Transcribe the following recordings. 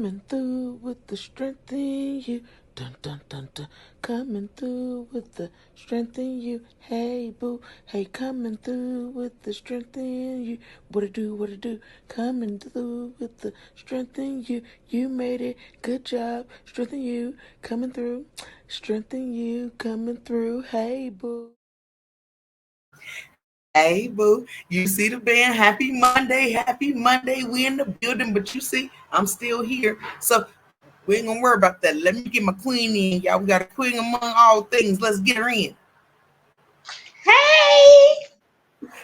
Coming through with the strength in you. Dun dun dun dun. Coming through with the strength in you. Hey boo. Hey, coming through with the strength in you. What it do, what it do. Coming through with the strength in you. You made it. Good job. Strength in you. Coming through. Strength in you. Coming through. Hey boo. Hey, boo. You see the band. Happy Monday. Happy Monday. We in the building, but you see, I'm still here. So we ain't gonna worry about that. Let me get my queen in, y'all. We got a queen among all things. Let's get her in. Hey!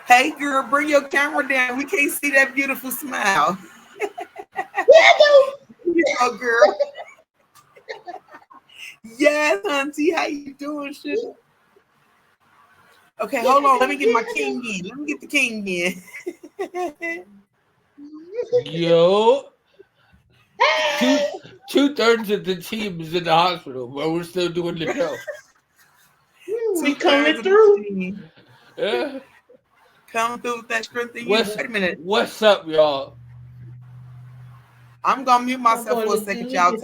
Hey, girl, bring your camera down. We can't see that beautiful smile. Yeah, I You go, girl. Yes, auntie. How you doing, sugar? Okay, hold on. Let me get my king in. Let me get the king in. Yo, two Hey! two-thirds of the team is in the hospital, but we're still doing the show. We 2/3 coming of the through. team Yeah. come through with that strength in you. What's Wait a minute. what's up, y'all? I'm gonna mute I'm myself for a going second, to y'all. do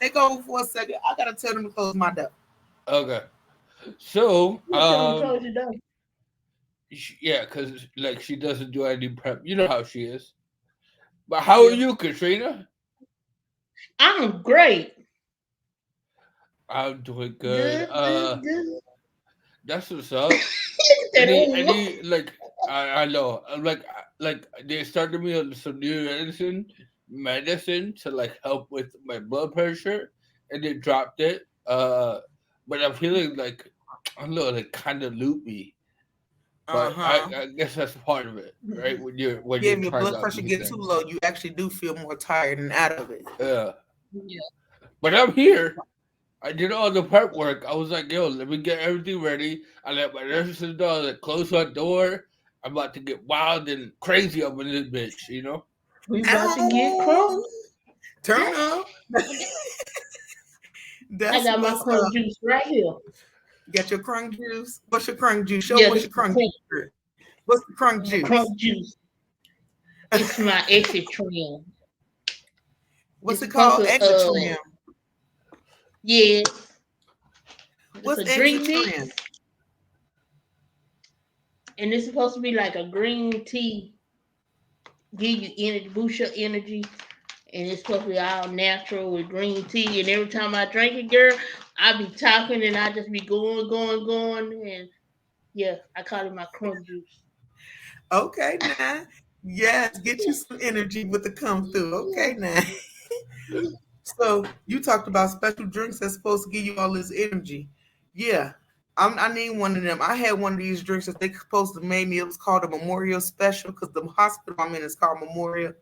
Take over for a second. I gotta tell them to close my door. Okay. So, You tell me close your door. yeah, because like she doesn't do any prep. You know how she is. But how are Yeah. you, Katrina? I'm great. I'm doing good. Good, good, good. That's what's up. Look at that old woman. Any like I know like they started me on some new medicine to like help with my blood pressure, and they dropped it. But I'm feeling like I don't know, like kind of loopy. But Uh-huh. I guess that's part of it, right? When Yeah, you're if your trying blood out pressure new get too things. low, you actually do feel more tired and out of it. Yeah. Yeah. But I'm here. I did all the prep work. I was like, yo, let me get everything ready. I let my nurses know, like, close my door. I'm about to get wild and crazy up in this bitch, you know? We about to get crunk. Ow! Turn up. I That's got my what's crunk up. juice right here. You got your crunk juice? What's your crunk juice? Show 'em Yeah, what's this your is the crunk crunk. juice. What's the crunk My crunk juice? juice. It's my exit trim. What's It's it supposed called? to Exit trim. yeah, it's What's a exit drink trim? mix, and it's supposed to be like a green tea, give you energy, boost your energy, and it's supposed to be all natural with green tea. And every time I drink it, girl, I be talking and I just be going, going, going, and yeah, I call it my crunk juice. Okay, now. Yes, get you some energy with the come through. Okay, now. So you talked about special drinks that's supposed to give you all this energy. Yeah, I need one of them. I had one of these drinks that they supposed to make me. It was called a Memorial Special because the hospital I'm in is called Memorial,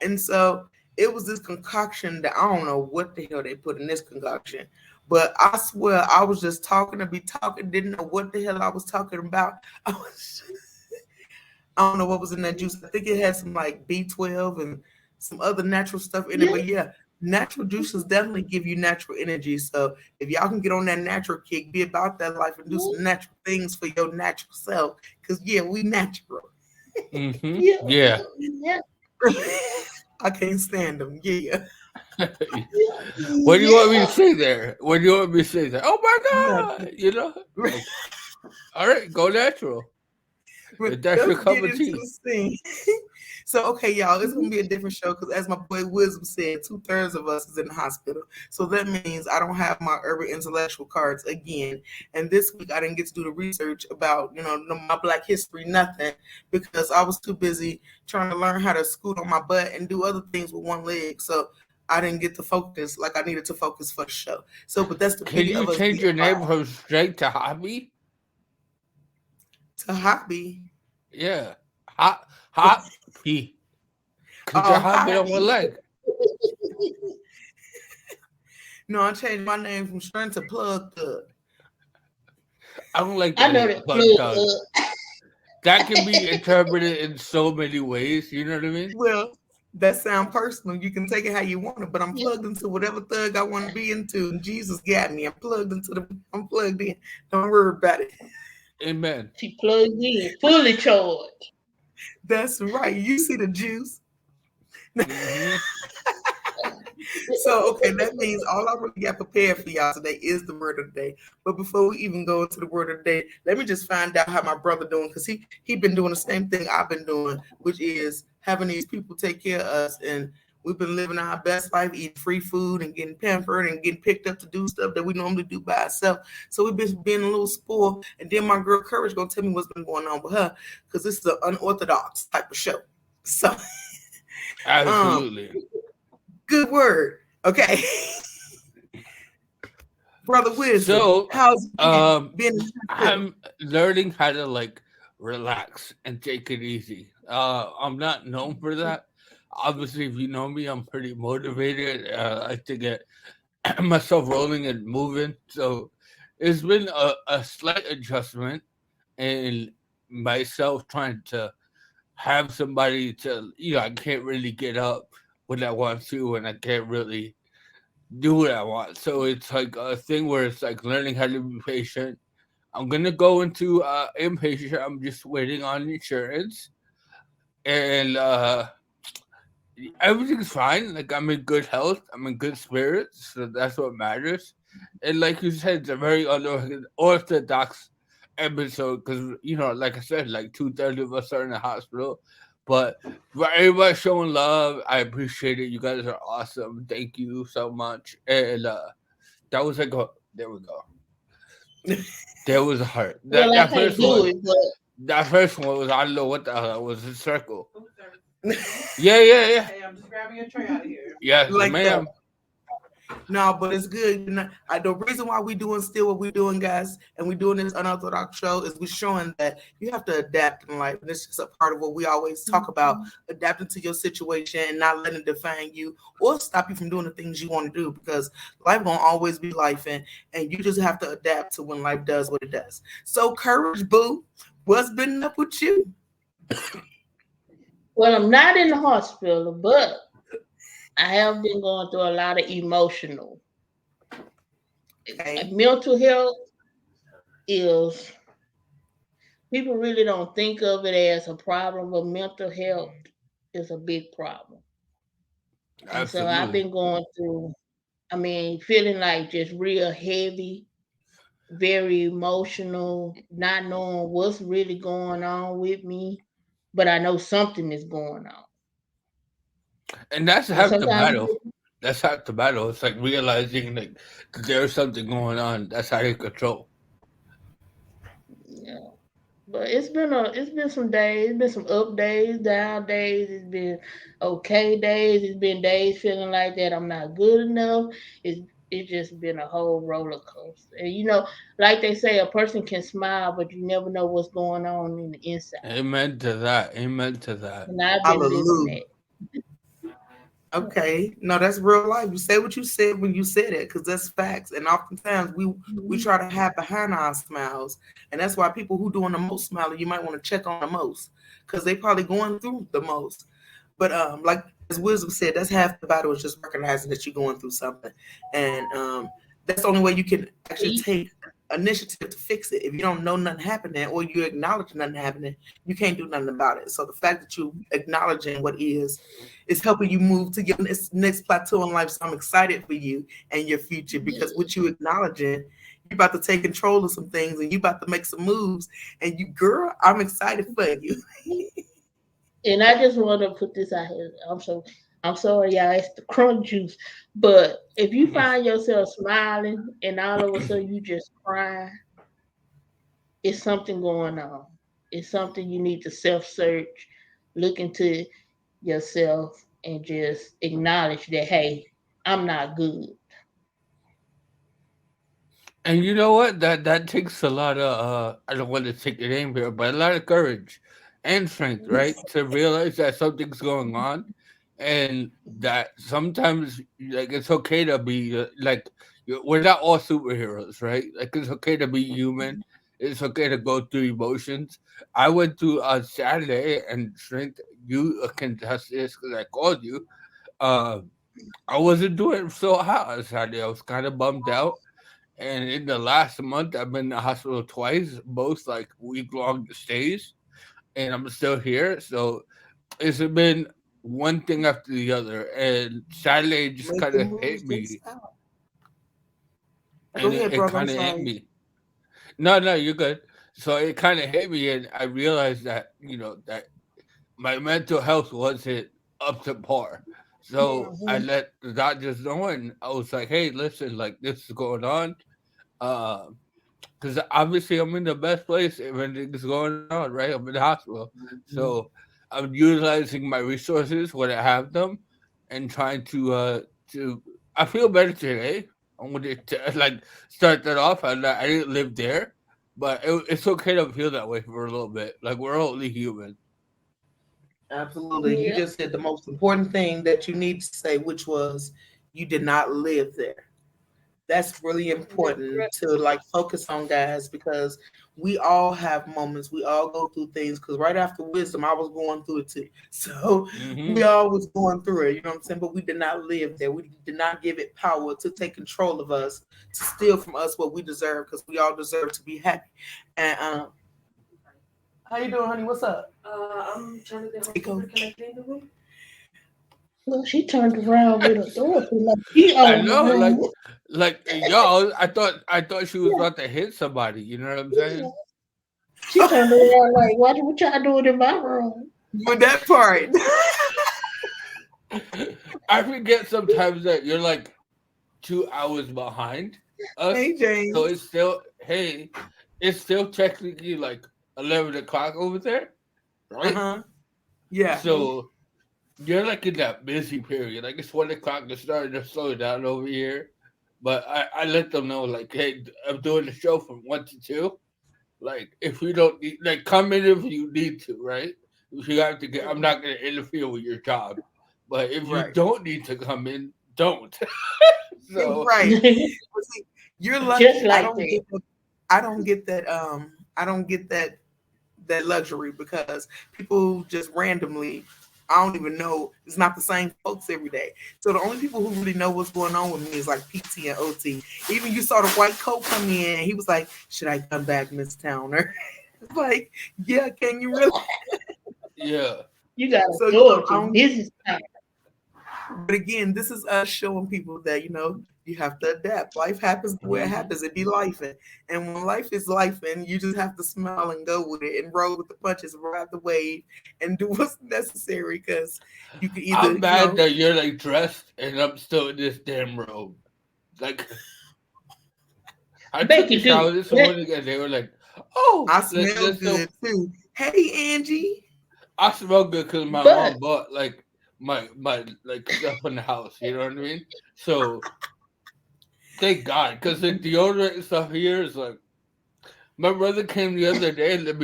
and so it was this concoction that I don't know what the hell they put in this concoction, but I swear I was just talking to be talking, didn't know what the hell I was talking about. I was I don't know what was in that juice. I think it had some like B12 and some other natural stuff in it. Yeah, But yeah, natural juices definitely give you natural energy. So if y'all can get on that natural kick, be about that life and do some natural things for your natural self. Cause yeah, we natural. Mm-hmm. yeah, Yeah. yeah, I can't stand them. Yeah. What do you want me to yeah. say there? What do you want me to say there? Oh my Nothing. God! You know? Like, all right, go natural. But If that's your let's cup get of into tea. this thing. So, okay, y'all, it's gonna be a different show because, as my boy Wisdom said, 2/3 of us is in the hospital. So that means I don't have my urban intellectual cards again. And this week I didn't get to do the research about, my Black history, nothing, because I was too busy trying to learn how to scoot on my butt and do other things with one leg. So I didn't get to focus like I needed to focus for the show. So, but that's the Can beauty you of us change being your name live. from straight to hobby? To hobby. Yeah. Hoppy. Because you're Oh, hopping on one hobby. leg. No, I changed my name from Strength to Plug Thug. I don't like the I know name that Bug plug. Dog. That can be interpreted in so many ways. You know what I mean? Well, that sound personal. You can take it how you want it, but I'm Yeah, plugged into whatever thug I want to be into, and Jesus got me. I'm plugged in. Don't worry about it. Amen. she plugged in, fully charged. That's right. You see the juice. Hmm. So, okay, that means all I really got prepared for y'all today is the word of the day. But before we even go into the word of the day, let me just find out how my brother doing because he been doing the same thing I've been doing, which is having these people take care of us, and we've been living our best life, eating free food and getting pampered and getting picked up to do stuff that we normally do by ourselves. So we've been being a little spoiled. And then my girl Courage gonna tell me what's been going on with her because this is an unorthodox type of show. So, um, Absolutely. good word. Okay. Brother Wisdom, So, how's it been? um, Being in the I'm learning how to like relax and take it easy. I'm not known for that. Obviously, if you know me, I'm pretty motivated. I like to get myself rolling and moving. So, it's been a slight adjustment in myself trying to have somebody to, I can't really get up when I want to, and I can't really do what I want. So it's like a thing where it's like learning how to be patient. I'm gonna go into impatient. I'm just waiting on insurance, and everything's fine. Like I'm in good health. I'm in good spirits. So that's what matters. And like you said, it's a very unorthodox episode because like I said, like 2/3 of us are in the hospital. But for everybody showing love, I appreciate it. You guys are awesome. Thank you so much. And that was like there we go. There was a heart. Well, That I that can't first do one. it, but That first one was I don't know what the hell it was. A circle. field. Yeah, yeah, yeah. Hey, I'm just grabbing a tray out of here. Yes, Like that. ma'am. No, but it's good. The reason why we doing still what we doing, guys, and we doing this unorthodox show is we showing that you have to adapt in life. And this is a part of what we always talk about: adapting to your situation and not letting it define you or stop you from doing the things you want to do. Because life gonna always be life, and you just have to adapt to when life does what it does. So, Courage, boo, what's been up with you? well, I'm not in the hospital, but I have been going through a lot of emotional. Okay, Mental health is people really don't think of it as a problem, but mental health is a big problem. And so I've Absolutely. been going through, I mean, feeling like just real heavy, very emotional, not knowing what's really going on with me, but I know something is going on. And that's And half the sometimes, battle. That's half the battle. It's like realizing like that there's something going on. That's how you control. yeah. But it's been some days, it's been some up days, down days, it's been okay days, it's been days feeling like that I'm not good enough. It's just been a whole roller coaster. And like they say, a person can smile, but you never know what's going on in the inside. Amen to that. Amen to that. And I've been living hallelujah. that. Okay, no, that's real life. You say what you said when you said it, because that's facts. And oftentimes we Mhm. try to hide behind our smiles, and that's why people who doing the most smiling, you might want to check on the most, because they probably going through the most. But like as Wisdom said, that's half the battle is just recognizing that you're going through something, and that's the only way you can actually See? take initiative to fix it. If you don't know nothing happening or you acknowledge nothing happening, you can't do nothing about it. So the fact that you acknowledging what is helping you move to your next plateau in life. So I'm excited for you and your future because Yeah. what you acknowledging, you about to take control of some things and you about to make some moves. And you, girl, I'm excited for you. And I just want to put this out here. I'm sorry, y'all. It's the crunk juice. But if you find yourself smiling and all of a sudden you just cry, it's something going on. It's something you need to self search, look into yourself, and just acknowledge that, hey, I'm not good. And you know what? That takes a lot of I don't want to take your name here, but a lot of courage and strength, right? To realize that something's going on and that sometimes like it's okay to be like we're not all superheroes, right? Like it's okay to be human. It's okay to go through emotions. I went through Saturday and strength. You can test this because I called you. Uh, I wasn't doing so hot on Saturday. I was kind of bummed out, and in the last month, I've been in the hospital twice, both like week long stays, and I'm still here. So it's been one thing after the other, and sadly, it just Make kind the of moves, hit then me, stop. Go and ahead, it brother. I'm kind of hit sorry. me. No, you're good. So it kind of hit me, and I realized that that my mental health wasn't up to par. So I Mhm. let the doctors know, and I was like, "Hey, listen, like this is going on. Because obviously I'm in the best place if anything's going on, right? I'm in the hospital, so I'm utilizing my resources when I have them, and trying to. I feel better today. I'm gonna like start that off. I didn't live there, but it's okay to feel that way for a little bit. Like we're only human. Absolutely. You Yeah. just said the most important thing that you need to say, which was you did not live there. That's really That's important right. to like focus on, guys, because we all have moments, we all go through things. Because right after wisdom, I was going through it too. So we Hmm. all was going through it, you know what I'm saying? But we did not live there. We did not give it power to take control of us, to steal from us what we deserve, because we all deserve to be happy. And how you doing, honey? What's up? I'm trying to get home. Take over. Can I clean the room? Well, she turned around with authority like she I owned the know, room. y'all. I thought she was about to hit somebody. You know what I'm Yeah. saying? She turned around like, what y'all doing in my room? With that part. I forget sometimes that you're like 2 hours behind us, Hey, so James. it's still it's still technically like 11 o'clock over there, Uh right? huh. Yeah. So you're like in that busy period. Like it's 1 o'clock. It's starting to slow down over here, but I let them know like, hey, I'm doing the show from 1 to 2. Like if you don't need, like come in if you need to, right? If you have to get, I'm not going to interfere with your job, but if you Right. don't need to come in, don't. So Right. But see, you're Just lucky. I like don't that. get that. I don't get that. I don't get that luxury because people just randomly. I don't even know. It's not the same folks every day. So the only people who really know what's going on with me is like PT and OT. Even you saw the white coat come in. He was like, "Should I come back, Miss Towner?" It's like, yeah. Can you really? yeah. You got So I authority. don't. This is time. But again, this is us showing people that you have to adapt. Life happens the way it Hmm. happens. It be life, and when life is life, and you just have to smile and go with it and roll with the punches, ride the wave, and do what's necessary. Because you can either, I'm mad that you're like dressed and I'm still in this damn robe. Like I took a Becky, shower do. this morning and they were like, "Oh, I smell let's go." good too. Hey, Angie. I smell good because my But mom bought like my like stuff in the house. You know what I mean? So thank God, because the deodorant and stuff here is like. My brother came the other day and let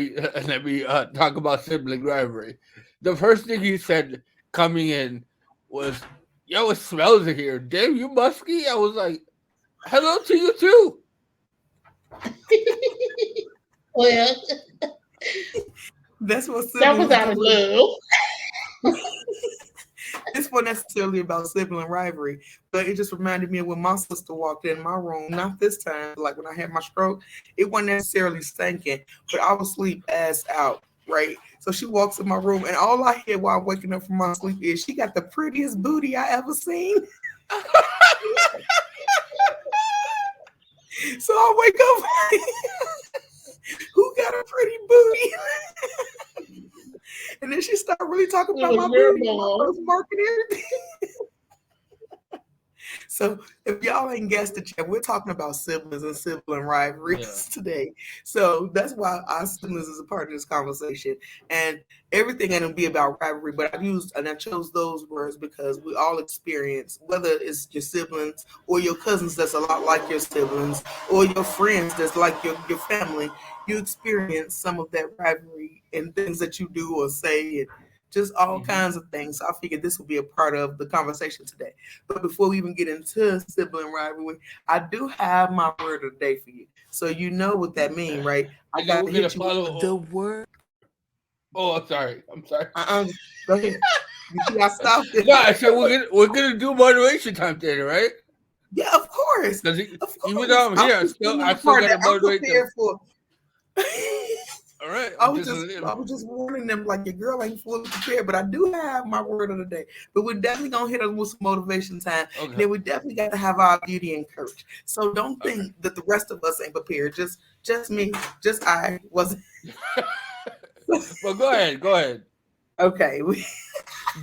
me talk about sibling rivalry. The first thing he said coming in was, "Yo, it smells in here. Damn, you musky." I was like, "Hello to you too." well, That's what that was siblings out of do. love. This wasn't necessarily about sibling rivalry, but it just reminded me of when my sister walked in my room. Not this time, like when I had my stroke, it wasn't necessarily stinking, but I was sleep ass out, right? So she walks in my room, and all I hear while I'm waking up from my sleep is she got the prettiest booty I ever seen. So I wake up, who got a pretty booty? And then she started really talking It about was my your booty and my mom. birthmark and everything. So if y'all ain't guessed it yet, we're talking about siblings and sibling Yeah. rivalries today. So that's why our siblings is a part of this conversation. And everything ain't gonna be about rivalry, but I chose those words because we all experience, whether it's your siblings or your cousins that's a lot like your siblings, or your friends that's like your family, you experience some of that rivalry in things that you do or say and just all Hmm. kinds of things. So I figured this would be a part of the conversation today. But before we even get into sibling rivalry, I do have my word of the day for you. So you know what that means, right? I And then got we're to gonna hit you with follow. The word. Oh, I'm sorry. I'm sorry. go ahead. You see, I stopped No, it. I said we're gonna do moderation time today, right? Yeah, of course. Because Of even though course. I'm I'm here, I just still telling you I the still part gotta that I'm moderate them. prepared for. All right, I I'm was just just I was just warning them like your girl ain't fully prepared, but I do have my word of the day. But we're definitely gonna hit us with some motivation time, and okay. then we definitely got to have our beauty and courage. So don't All think that the rest of us ain't prepared. Just me, just I wasn't. right. Well, go ahead. Go ahead. Okay,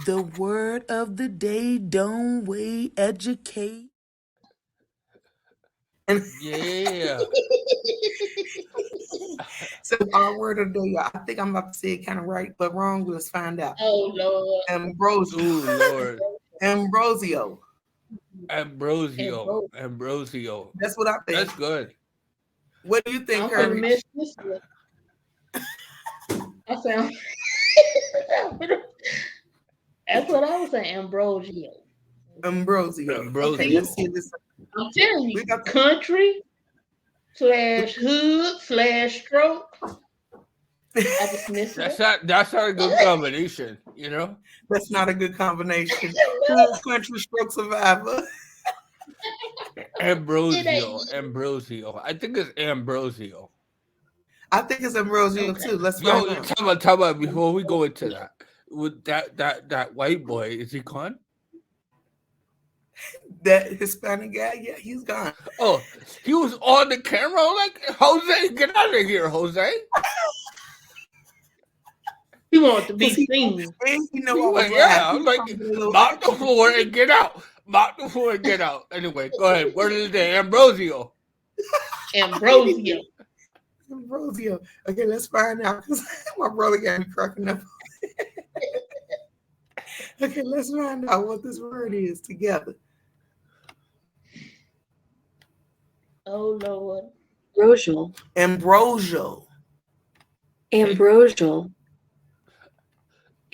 The word of the day, don't wait, educate. and Yeah. so our word of the day, y'all, I think I'm about to say it kind of right, but wrong. Let's find out. Oh Lord. Ambrosio, Ooh, Lord. Ambrosio. And Ambrosio. bro, Ambrosio. That's what I think. That's good. What do you think, I'm finna mess Courage? this up. I found that's what I was saying, Ambrosio. Ambrosio. Okay, let's Ambrosio. see this. I'm telling We you, got country slash hood slash stroke. I just messed it up. That's not a good combination, you know? That's not a good combination. Hood country stroke survivor. It Ambrosio. ain't. Ambrosio. I think it's Ambrosio. I think it's Ambrosio Okay. too. Let's Yo, find out. tell me before we go into that. With that white boy, is he gone? That Hispanic guy, yeah, he's gone. Oh, he was on the camera like Jose, get out of here, Jose. He wanted to Cause be seen. you know He I was like, yeah, laughing. I'm He like, probably did a little mop the action. floor and get out. Mop the floor and get out. Anyway, go ahead. Word of the day, Ambrosio. Ambrosio. Ambrosio. Okay, let's find out. Cause my brother got me cracking up. Okay, let's find out what this word is together. Oh Lord. Ambrosial, Ambrosio. ambrosial,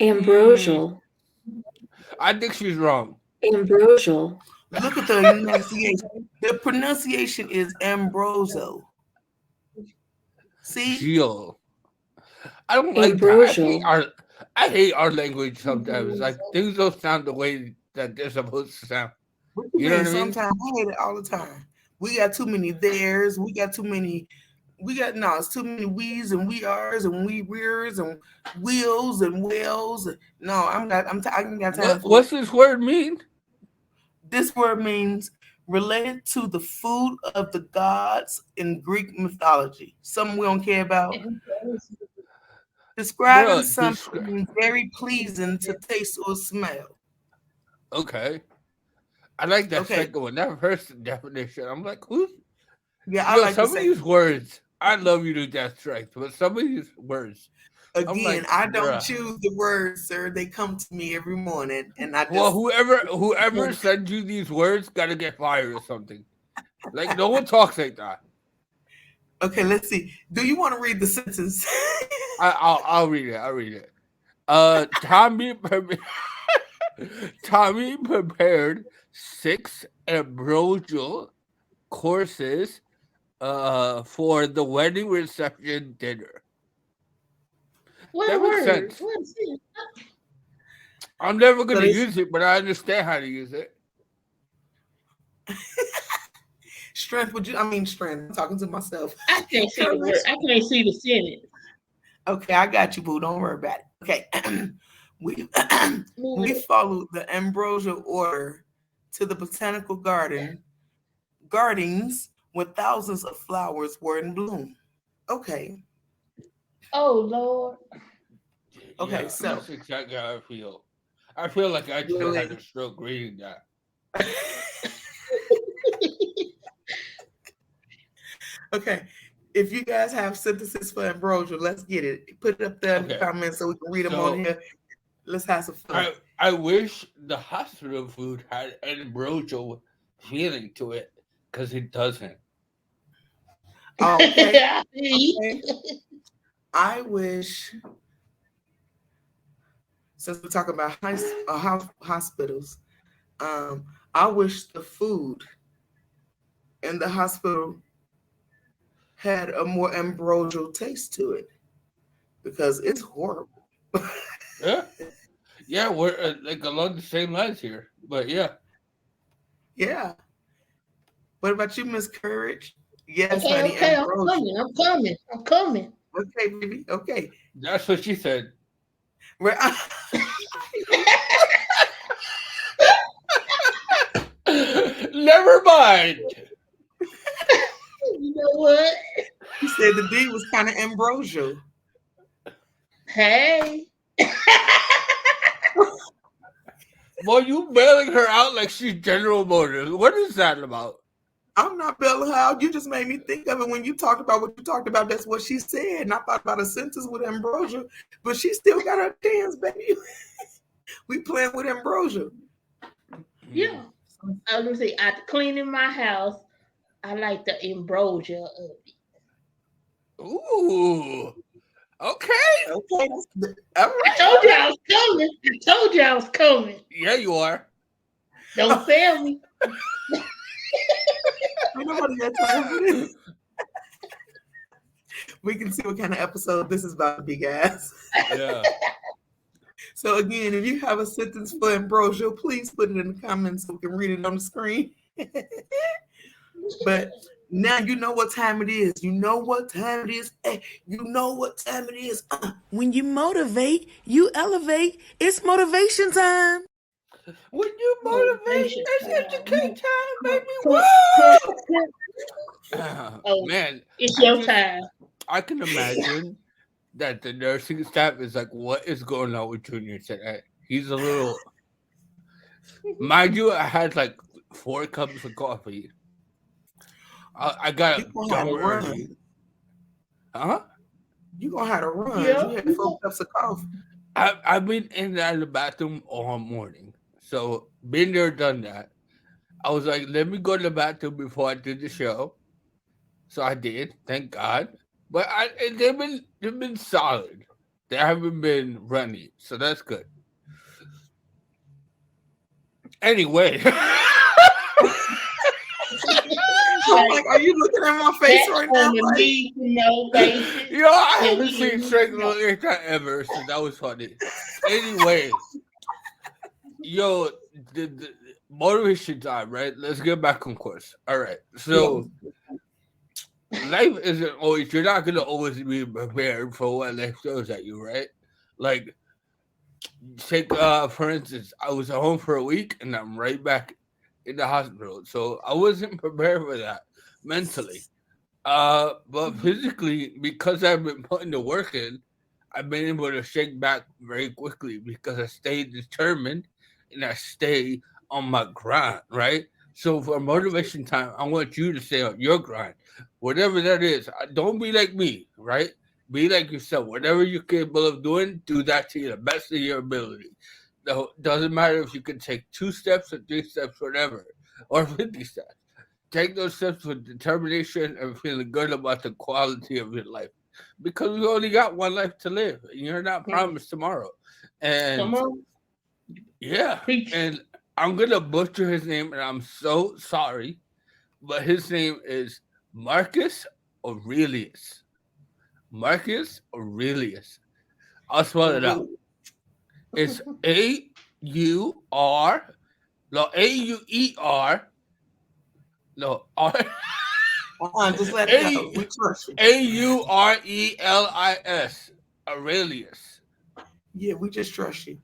Mm, ambrosial, I think she's wrong. ambrosial, Look at the enunciation. The pronunciation is Ambroso. See? Gio. I don't like that. ambrosial, I hate our language sometimes. Like things don't sound the way that they're supposed to sound. What you You know mean? what I mean? Sometimes I hate it all the time. We got too many theirs. We got too many. We got no. It's too many we's and we are's and we rears and wheels and wells. No, I'm not. I ain't got time for it. What's this word mean? This word means related to the food of the gods in Greek mythology. Something we don't care about. Describing Bro, something very pleasing to taste or smell. okay. I like that Okay. second one. That first definition. I'm like, who's Yeah, I yo, like the some of second. these words, I love you to death strikes, but some of these words, I'm Again, like, I don't bruh. choose the words, sir. They come to me every morning, and I Well, just whoever sends you these words gotta get fired or something. Like no one talks like that. okay. Let's see. Do you want to read the sentence? I'll read it. I'll read it. Tommy prepared 6 ambrosial courses for the wedding reception dinner. What That makes word? sense. What is it? I'm never So gonna they use it, but I understand how to use it. strength. Would you? I mean strength. I'm talking to myself. I can't see the word. Courage. I can't see the sentence. Okay, I got you, boo. Don't worry about it. Okay, we we followed the ambrosial order to the botanical gardens when thousands of flowers were in bloom. Okay, Oh Lord. okay, Yeah, so that's exactly how I feel. I feel like I just had really. a stroke reading that. Okay, if you guys have sentences for ambrosia, let's get it. Put it up there in the Okay, comments so we can read them on so here. Let's have some fun. I wish the hospital food had an ambrosial feeling to it because it doesn't. Okay, See? okay. I wish, since we're talking about hospitals, I wish the food in the hospital had a more ambrosial taste to it because it's horrible. Yeah, yeah, we're like along the same lines here. But yeah, Yeah. What about you, Miss Courage? Yes, Okay, honey, okay, I'm ambrosia. coming. I'm coming. I'm coming. Okay, baby. Okay. That's what she said. Where Never mind. You know what? you said the D was kind of ambrosial. Hey. Well, you bailing her out like she's General Motors. What is that about? I'm not bailing her out. You just made me think of it when you talked about what you talked about. That's what she said. And I thought about a sentence with ambrosia, but she still got her dance, baby. We playing with ambrosia. Yeah. I was gonna say after cleaning my house, I like the ambrosia of it. Ooh. Okay. Okay, all I right, told all you right. I was coming. I told you I was coming. Yeah, you are. Don't fail me. Ain't nobody got time for this. We can see what kind of episode this is about to be, guys. Yeah. So again, if you have a sentence for ambrosia, please put it in the comments so we can read it on the screen. But now you know what time it is. You know what time it is. Hey, you know what time it is. When you motivate, you elevate. It's motivation time. When you motivate, Motivation it's time. educate time, baby. Come, come, Woo! oh, Man, it's I your just time. I can imagine that the nursing staff is like, what is going on with Junior today? He's a little mind you, I had like 4 cups of coffee. I got You up gonna have dumb to early. run. Huh? You gonna have to run. Yeah. You had 4 cups of coffee. I've been in and out of the bathroom all morning. So been there, done that. I was like, let me go to the bathroom before I did the show. So I did, thank God. But they've been solid. They haven't been runny, so that's good. Anyway, I'm Like like, are you looking at my face that's right now? on the Like, need to know basis. I And haven't we seen need straight to know. like that ever, so that was funny. Anyway, yo, the motivation time, right? Let's get back on course. All right, yeah, so life isn't always. You're not gonna always be prepared for what life throws at you, right? Like, take for instance, I was at home for a week and I'm right back in the hospital, so I wasn't prepared for that mentally. But physically, because I've been putting the work in, I've been able to shake back very quickly because I stay determined and I stay on my grind, right? So for motivation time, I want you to stay on your grind, whatever that is. Don't be like me, right? Be like yourself. Whatever you're capable of doing, do that to the best of your ability. No, doesn't matter if you can take 2 steps or 3 steps, whatever, or 50 steps. Take those steps with determination and feeling good about the quality of your life. Because we only got one life to live. And you're not promised tomorrow. Come And on, yeah, preach. and I'm gonna butcher his name and I'm so sorry, but his name is Marcus Aurelius. Marcus Aurelius. I'll spell it out. It's A-U-R, no, A-U-E-R, no, R. just let it go. A We trust you. Aurelis. Aurelius. Yeah, we just trust you.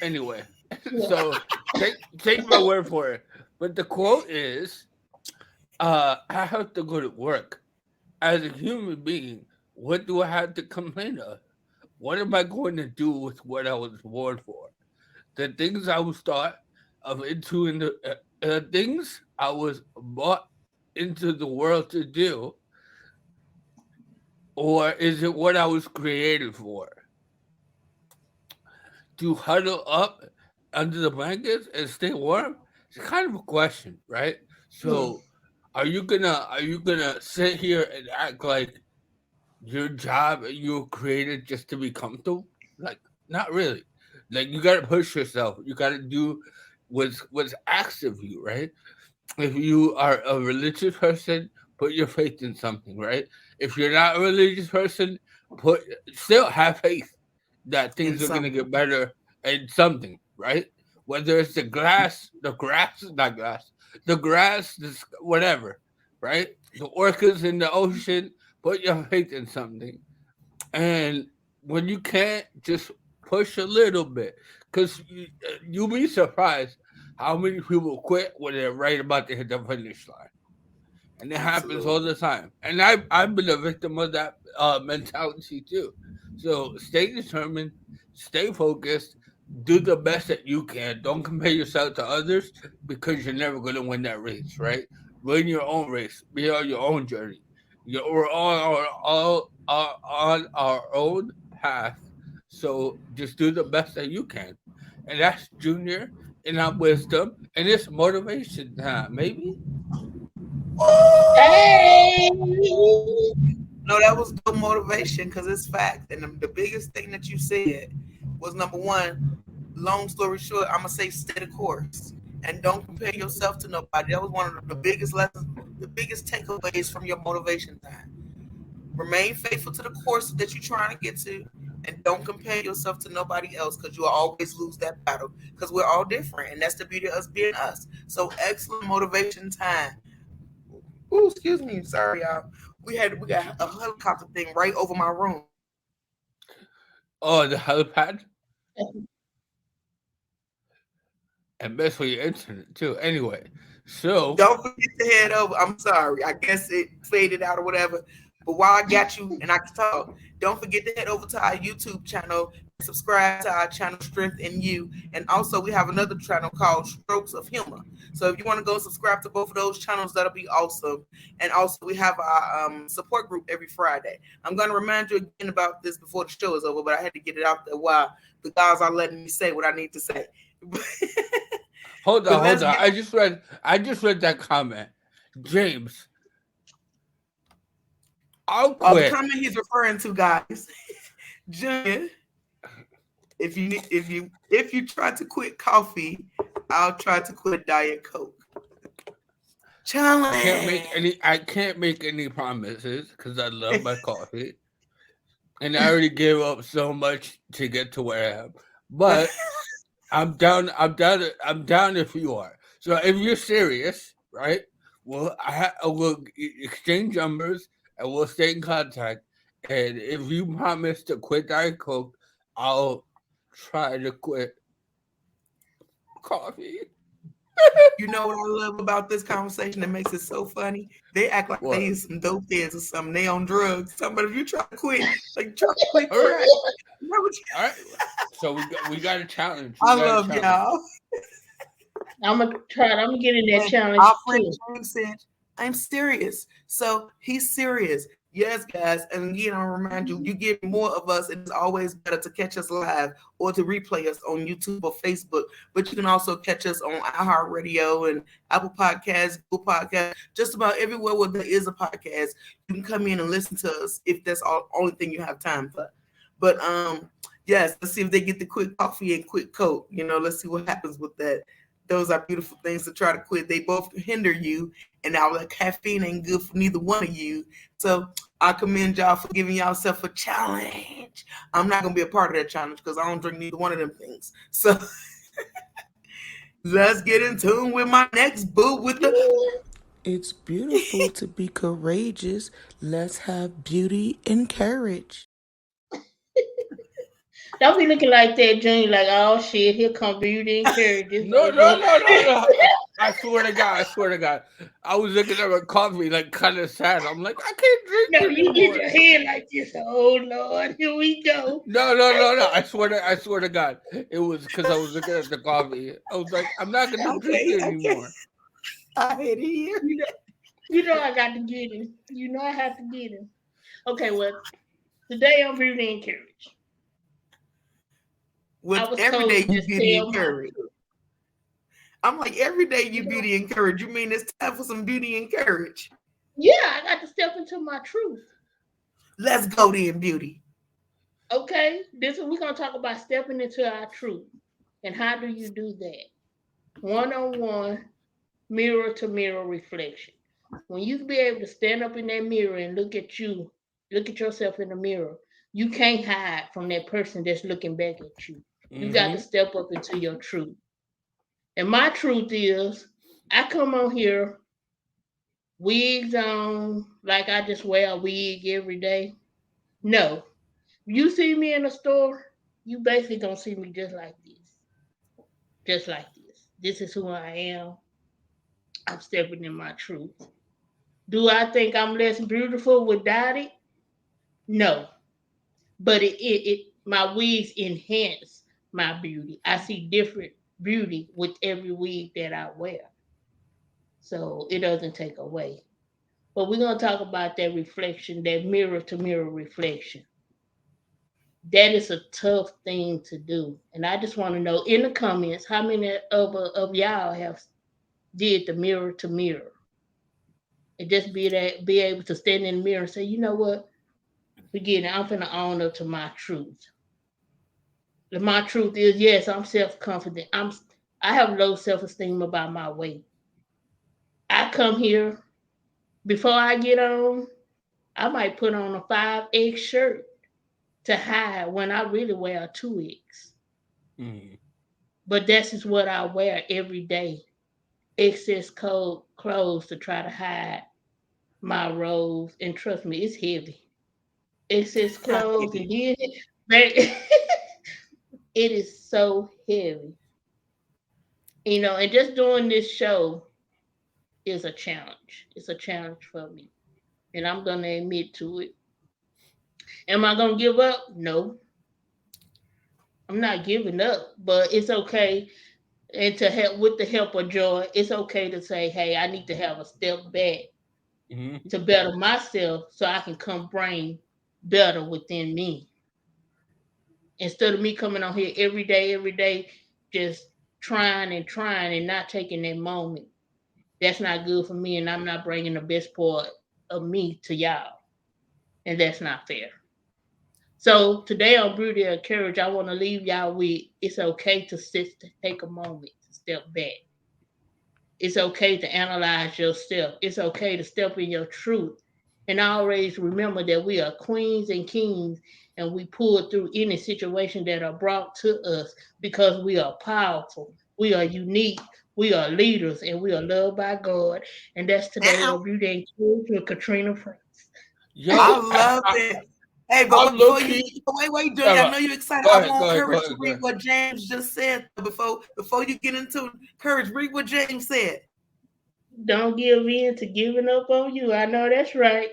Anyway, Yeah. so take my word for it. But the quote is, I have to go to work. As a human being, what do I have to complain of? What am I going to do with what I was born for? The things I was taught of into in the things I was brought into the world to do, or is it what I was created for? To huddle up under the blankets and stay warm? It's kind of a question, right? Hmm. So are you gonna sit here and act like your job and you were created just to be comfortable? Like, not really. Like, you gotta push yourself. You gotta do what's asked of you, right? If you are a religious person, put your faith in something, right? If you're not a religious person, put still have faith that In things are gonna something. get better in something, right? Whether it's the grass is not grass, the grass, whatever, right? The orchids in the ocean, put your faith in something. And when you can't, just push a little bit, because you'll be surprised how many people quit when they're right about to hit the finish line. And it happens all Absolutely. the time. And I've been a victim of that mentality too. So stay determined, stay focused, do the best that you can. Don't compare yourself to others, because you're never going to win that race, right? Run your own race. Be on your own journey. We're all on our own path. So just do the best that you can. And that's Junior in our wisdom. And it's motivation time, maybe. Hey. No, that was good motivation because it's fact. And the biggest thing that you said was number one, long story short, I'm going to say stay the course and don't compare yourself to nobody. That was one of the biggest lessons, the biggest takeaways from your motivation time. Remain faithful to the course that you're trying to get to and don't compare yourself to nobody else because you'll always lose that battle because we're all different. And that's the beauty of us being us. So excellent motivation time. Oh, excuse me. Sorry, y'all. We got a helicopter thing right over my room. Oh, the helipad, and mess with your internet too. Anyway, so Don't forget to head over. I'm sorry. I guess it faded out or whatever. But while I got you and I can talk, don't forget to head over to our YouTube channel and subscribe to our channel Strength in You. And also we have another channel called Strokes of Humor. So if you want to go subscribe to both of those channels, that'll be awesome. And also we have our support group every Friday. I'm going to remind you again about this before the show is over, but I had to get it out there while the guys are letting me say what I need to say. hold on, But hold let's on. get I just read that comment. James, I'll the quit. comment he's referring to, guys. Junior, if you try to quit coffee, I'll try to quit Diet Coke. Challenge. I can't make any promises because I love my coffee, and I already gave up so much to get to where I am. But I'm down. I'm down if you are. So if you're serious, right? Well, we'll exchange numbers and we'll stay in contact. And if you promise to quit Diet Coke, I'll try to quit coffee. You know what I love about this conversation that makes it so funny? They act like they What? use some dope heads or something. They on drugs. Somebody, if you try to quit, like try to quit All right, crack. You know what all right. So we got a challenge. We I got a love challenge. y'all. I'm gonna try. I'm gonna get in that And challenge our friend too. James said, I'm serious. So he's serious. Yes, guys. And again, I'll remind you, you get more of us. It's always better to catch us live or to replay us on YouTube or Facebook. But you can also catch us on iHeartRadio and Apple Podcasts, Google Podcasts, just about everywhere where there is a podcast. You can come in and listen to us if that's all only thing you have time for. But yes, let's see if they get the quick coffee and quick coke. Let's see what happens with that. Those are beautiful things to try to quit. They both hinder you, and now the caffeine ain't good for neither one of you. So I commend y'all for giving yourself a challenge. I'm not gonna be a part of that challenge because I don't drink neither one of them things. So let's get in tune with my next boo with the It's beautiful to be courageous. Let's have beauty and courage. Don't be looking like that, Junior. Like, oh shit, here come beauty and courage. This No, right no, there. no, no, no. I swear to God, I swear to God. I was looking at my coffee like kind of sad. I'm like, I can't No, drink you get anymore. your head like this. Oh Lord, here we go. No, no, no, no. I swear to God. It was because I was looking at the coffee. I was like, I'm not gonna drink okay, it okay. anymore. I hate it here. You know, you know I got to get him. You know I have to get him. Okay, well, today I'm beauty and courage. I With was every told day to you just beauty tell and my courage. truth. I'm like every day you You know, beauty and courage. You mean it's time for some beauty and courage? yeah, I got to step into my truth. Let's go then, beauty. Okay, this is we're gonna talk about stepping into our truth. And how do you do that? One on one, mirror to mirror reflection. When you be able to stand up in that mirror and look at yourself in the mirror, you can't hide from that person that's looking back at you. You got to Mm-hmm. step up into your truth. And my truth is, I come on here, wigs on, like I just wear a wig every day. No, You see me in a store, you basically gonna see me just like this. Just like this. This is who I am. I'm stepping in my truth. Do I think I'm less beautiful without it? No. But it my wigs enhance my beauty. I see different beauty with every wig that I wear. So it doesn't take away. But we're gonna talk about that reflection, that mirror to mirror reflection. That is a tough thing to do. And I just want to know in the comments how many of y'all have did the mirror to mirror. And just be able to stand in the mirror and say, you know what? Forget it. I'm finna own up to my truth. My truth is, yes, I'm self confident. I have low self esteem about my weight. I come here before I get on. I might put on a 5X shirt to hide when I really wear a 2X. Mm. But that's just what I wear every day. Excess cold clothes to try to hide my rolls. And trust me, it's heavy. Excess clothes and then it is so heavy. And just doing this show is a challenge. It's a challenge for me. And I'm gonna admit to it. Am I gonna give up? No. I'm not giving up, but it's okay. And to help with the help of joy, it's okay to say, hey, I need to have a step back Mm-hmm. to better myself so I can come bring better within me. Instead of me coming on here every day, just trying and not taking that moment. That's not good for me, and I'm not bringing the best part of me to y'all. And that's not fair. So today on Beauty and Courage, I want to leave y'all with it's okay to sit, to take a moment, to step back. It's okay to analyze yourself. It's okay to step in your truth. And always remember that we are queens and kings and we pull through any situation that are brought to us because we are powerful. We are unique. We are leaders and we are loved by God. And that's today Now, on Beauty and Courage with Katrina Franks. I Yo, love it. Hey, but I'm low key. wait, Joy, I Sarah, know you're excited. go I ahead, go want ahead, go Courage ahead, to go read ahead. what James just said before you get into Courage. Read what James said. Don't give in to giving up on you. I know that's right.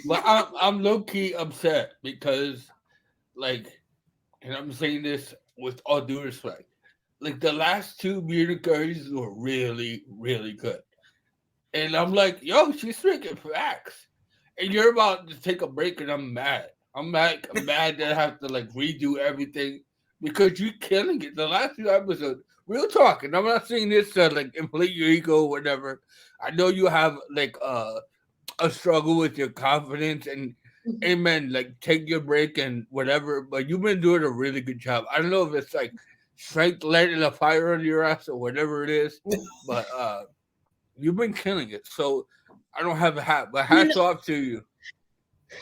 But I'm low key upset because like, and I'm saying this with all due respect, like the last two beauty curries were really, really good. And I'm like, yo, she's speaking facts. And you're about to take a break, and I'm mad. I'm mad that I have to like redo everything because you're killing it. The last few episodes, real talk, and I'm not saying this to like inflate your ego or whatever. I know you have like a struggle with your confidence, and amen, like take your break and whatever, but you've been doing a really good job. I don't know if it's like strength lighting a fire under your ass or whatever it is, but you've been killing it. So I don't have a hat, but You hats know, off to you.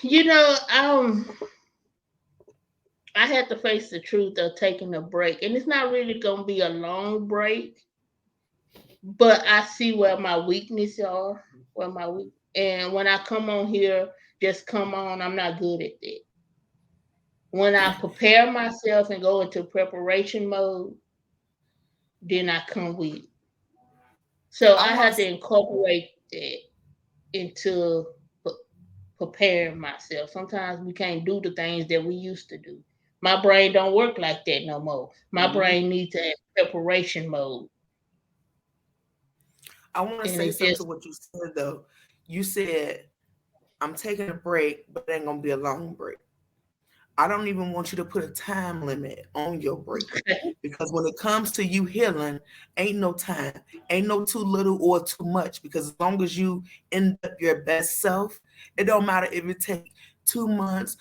you know, I had to face the truth of taking a break, and it's not really gonna be a long break, but I see where my weaknesses are, and when I come on here, just come on. I'm not good at that. When I prepare myself and go into preparation mode, then I come with it. So I I want had to to. incorporate that into preparing myself. Sometimes we can't do the things that we used to do. My brain don't work like that no more. My Hmm. brain needs to have preparation mode. I want to And say it something to just what you said though. You said I'm taking a break, but it ain't gonna be a long break. I don't even want you to put a time limit on your break because when it comes to you healing, ain't no time, ain't no too little or too much. Because as long as you end up your best self, it don't matter if it take 2 months,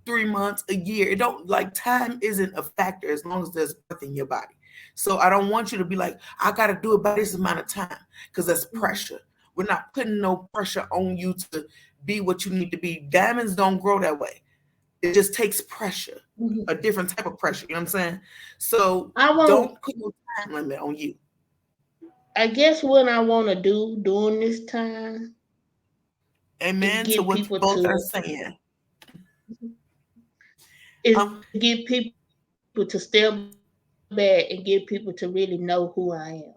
3 months, a year. It don't like time isn't a factor as long as there's breath in your body. So I don't want you to be like, I got to do it by this amount of time because that's pressure. We're not putting no pressure on you to be what you need to be. Diamonds don't grow that way. It just takes pressure, a different type of pressure. You know what I'm saying? So I won't. don't put no time limit on you. I guess what I want to do during this time is Amen to get what you people both are to saying. Um, is to get people to step back and get people to really know who I am.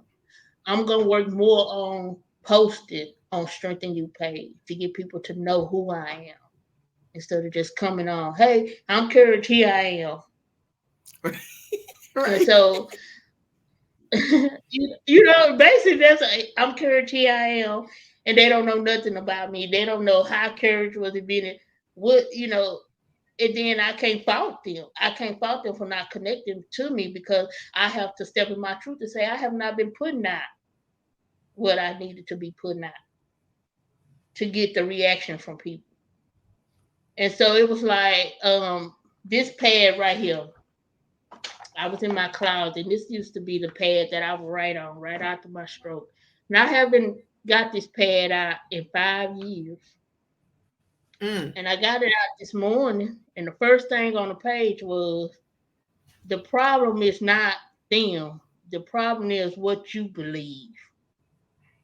I'm gonna work more on posting on Strengthen You page to get people to know who I am instead of just coming on, hey, I'm Courage, here I am. And right. so basically I'm Courage, here I am, and they don't know nothing about me. They don't know how Courage was invented. What. And then I can't fault them. I can't fault them for not connecting to me because I have to step in my truth and say I have not been putting out what I needed to be putting out to get the reaction from people. And so it was like this pad right here. I was in my closet, and this used to be the pad that I would write on right after my stroke. And I haven't got this pad out in 5 years. Mm, And I got it out this morning, and the first thing on the page was the problem is not them. The problem is what you believe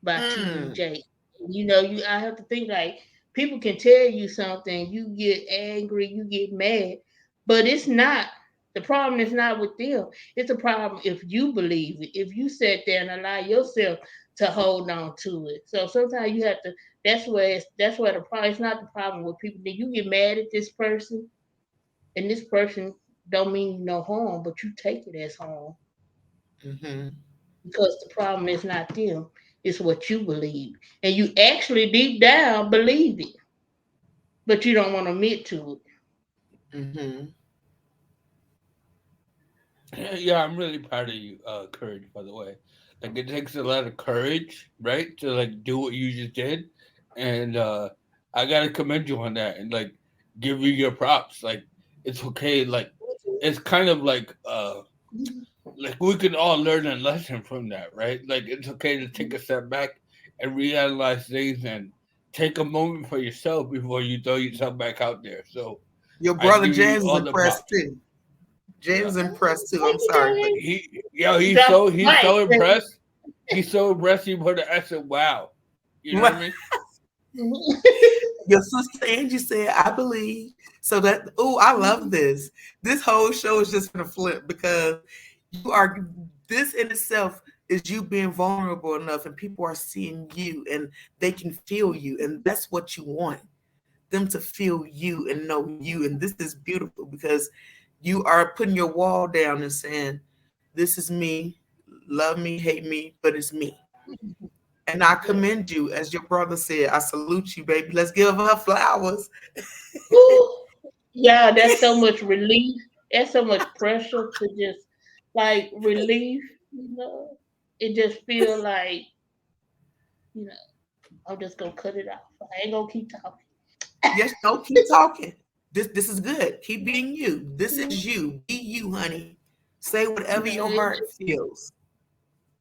by TD mm, Jakes. I have to think like people can tell you something, you get angry, you get mad, but it's not. The problem is not with them. It's a problem if you believe it. If you sit there and allow yourself to hold on to it. So sometimes you have to. That's where the problem. It's not the problem with people. Then you get mad at this person, and this person don't mean you no harm, but you take it as harm mm-hmm. because the problem is not them. It's what you believe, and you actually deep down believe it, but you don't want to admit to it. Mm-hmm. Yeah, I'm really proud of you, Courage. By the way, like it takes a lot of courage, right, to like do what you just did, and I gotta commend you on that and like give you your props. Like it's okay. Like it's kind of like we can all learn a lesson from that, right? Like it's okay to take a step back and reanalyze things and take a moment for yourself before you throw yourself back out there. So Your I brother give you James is all the impressed props. too. James Yeah. is impressed too. I'm Thank you, sorry, but James. He's Drop so the mic. impressed. He's so impressed he put an S in wow. You know what I mean? your sister Angie said, "I believe." So that, oh, I love this. This whole show is just gonna flip because you are. This in itself is you being vulnerable enough, and people are seeing you, and they can feel you, and that's what you want them to feel you and know you. And this is beautiful because you are putting your wall down and saying, "This is me. Love me, hate me, but it's me." And I Yes. commend you, as your brother said. I salute you, baby. Let's give her flowers. Whew. Yeah, that's so much relief. That's so much pressure to just like relief. It just feel like you know I'm just gonna cut it off. I ain't gonna keep talking. Yes, no, keep talking. This is good. Keep being you. This is you. Be you, honey. Say whatever your heart feels.